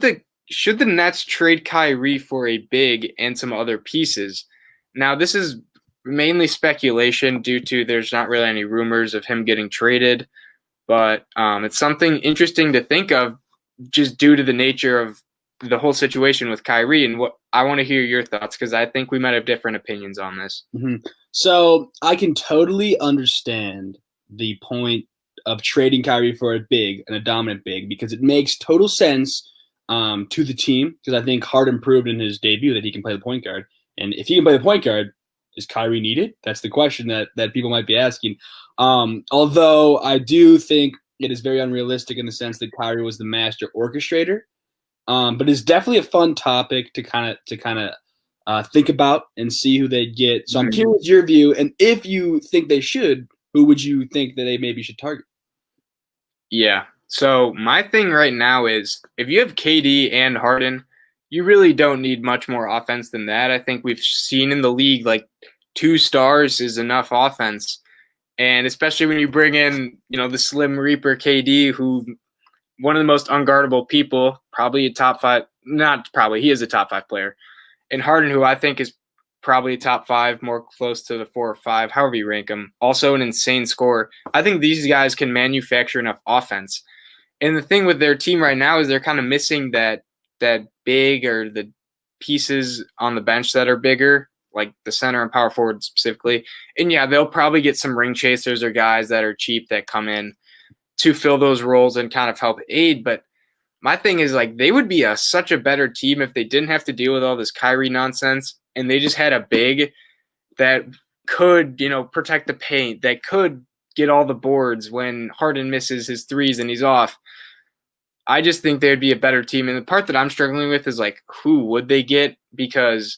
the should the Nets trade Kyrie for a big and some other pieces? Now, this is mainly speculation due to there's not really any rumors of him getting traded, but it's something interesting to think of just due to the nature of the whole situation with Kyrie. And what I want to hear your thoughts because I think we might have different opinions on this. So I can totally understand the point of trading Kyrie for a big and a dominant big because it makes total sense to the team because I think Harden proved in his debut that he can play the point guard. And if he can play the point guard, is Kyrie needed? That's the question that people might be asking. Although I do think it is very unrealistic in the sense that Kyrie was the master orchestrator. But it's definitely a fun topic to kind of think about and see who they get. So I'm curious your view, and if you think they should, who would you think that they maybe should target? Yeah. So my thing right now is if you have KD and Harden, you really don't need much more offense than that. I think we've seen in the league like 2 stars is enough offense. And especially when you bring in, the Slim Reaper KD, who one of the most unguardable people, probably a top five, not probably, he is a top 5 player. And Harden, who I think is probably top 5, more close to the 4 or 5, however you rank him. Also an insane scorer. I think these guys can manufacture enough offense. And the thing with their team right now is they're kind of missing that big or the pieces on the bench that are bigger, like the center and power forward specifically. And yeah, they'll probably get some ring chasers or guys that are cheap that come in to fill those roles and kind of help aid. But my thing is like they would be such a better team if they didn't have to deal with all this Kyrie nonsense and they just had a big that could, protect the paint, that could get all the boards when Harden misses his threes and he's off. I just think they'd be a better team. And the part that I'm struggling with is like, who would they get? Because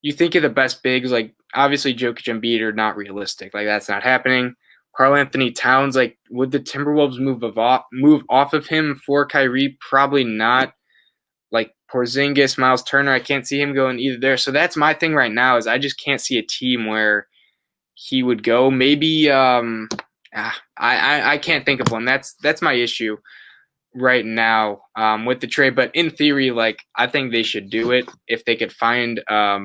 you think of the best bigs, like obviously Jokic and Embiid are not realistic. Like that's not happening. Karl Anthony Towns, like would the Timberwolves move off of him for Kyrie? Probably not. Like Porzingis, Miles Turner, I can't see him going either there. So that's my thing right now is I just can't see a team where he would go. Maybe I can't think of one. That's my issue right now with the trade. But in theory, like I think they should do it if they could find a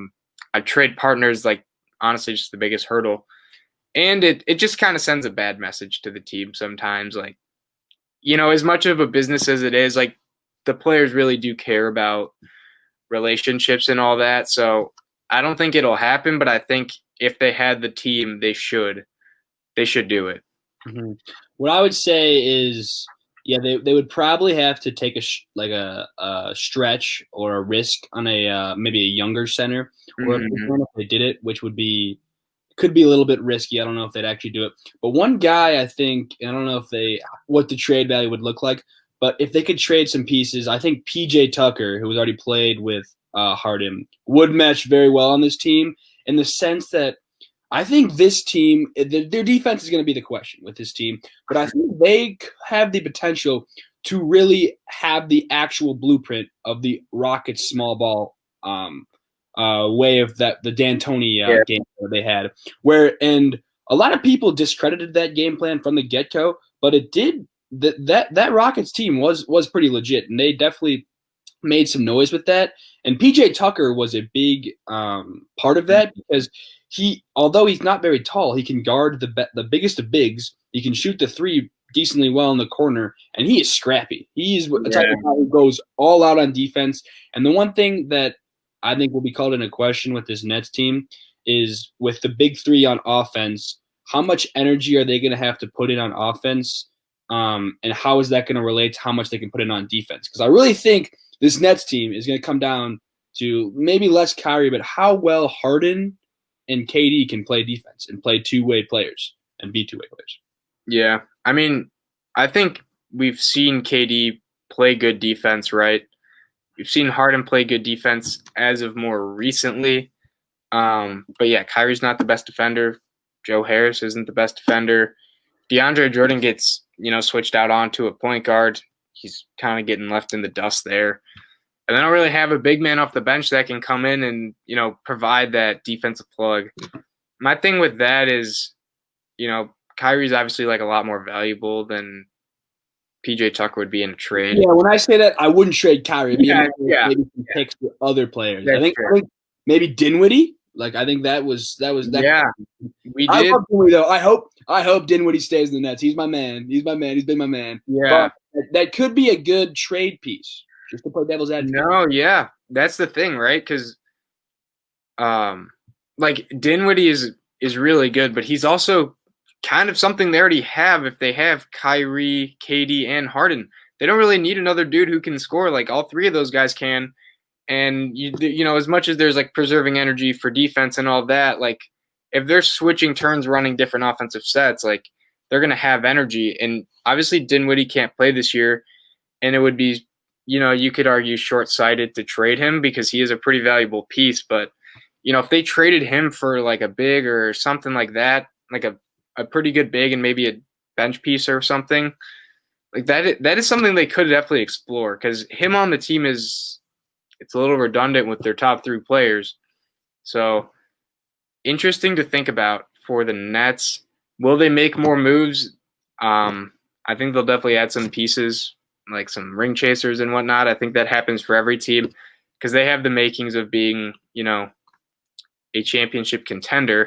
trade partners. Like honestly, just the biggest hurdle, and it just kind of sends a bad message to the team sometimes. Like as much of a business as it is, like the players really do care about relationships and all that. So I don't think it'll happen, but I think if they had the team, they should do it. What I would say is, yeah, they would probably have to take a stretch or a risk on a maybe a younger center, or if they did it, which could be a little bit risky. I don't know if they'd actually do it. But one guy I think, and I don't know what the trade value would look like, but if they could trade some pieces, I think PJ Tucker, who has already played with Harden, would mesh very well on this team in the sense that I think this team, their defense is going to be the question with this team, but I think they have the potential to really have the actual blueprint of the Rockets small ball way of the D'Antoni game that they had, and a lot of people discredited that game plan from the get-go, but it did that Rockets team was pretty legit, and they definitely made some noise with that. And PJ Tucker was a big part of that because although he's not very tall, he can guard the biggest of bigs. He can shoot the three decently well in the corner, and he is scrappy. He's a type of guy who goes all out on defense. And the one thing that I think will be called into question with this Nets team is with the big three on offense, how much energy are they going to have to put in on offense? And how is that going to relate to how much they can put in on defense? Because I really think this Nets team is going to come down to maybe less Kyrie, but how well Harden and KD can play defense and play two-way players and be two-way players. Yeah. I mean, I think we've seen KD play good defense, right? We've seen Harden play good defense as of more recently. But yeah, Kyrie's not the best defender. Joe Harris isn't the best defender. DeAndre Jordan gets, switched out onto a point guard. He's kind of getting left in the dust there. And they don't really have a big man off the bench that can come in and, provide that defensive plug. My thing with that is, Kyrie's obviously like a lot more valuable than PJ Tucker would be in a trade. Yeah, when I say that, I wouldn't trade Kyrie. It'd be Yeah, maybe some picks for other players. That's I think maybe Dinwiddie. Like I think that was that. Yeah, we I did. love Dinwiddie though. I hope Dinwiddie stays in the Nets. He's my man. He's my man. He's been my man. Yeah. But that could be a good trade piece, just to play devil's advocate. No, yeah, that's the thing, right? Because, like Dinwiddie is really good, but he's also kind of something they already have. If they have Kyrie, KD, and Harden, they don't really need another dude who can score. Like all three of those guys can. And you know, as much as there's like preserving energy for defense and all that, like if they're switching turns, running different offensive sets, like they're gonna have energy. And obviously Dinwiddie can't play this year, and it would be, you know, you could argue short-sighted to trade him because he is a pretty valuable piece. But you know, if they traded him for like a big or something like that, like a pretty good big and maybe a bench piece or something like that is something they could definitely explore because him on the team it's a little redundant with their top three players. So interesting to think about for the Nets. Will they make more moves? I think they'll definitely add some pieces, like some ring chasers and whatnot. I think that happens for every team because they have the makings of being, you know, a championship contender.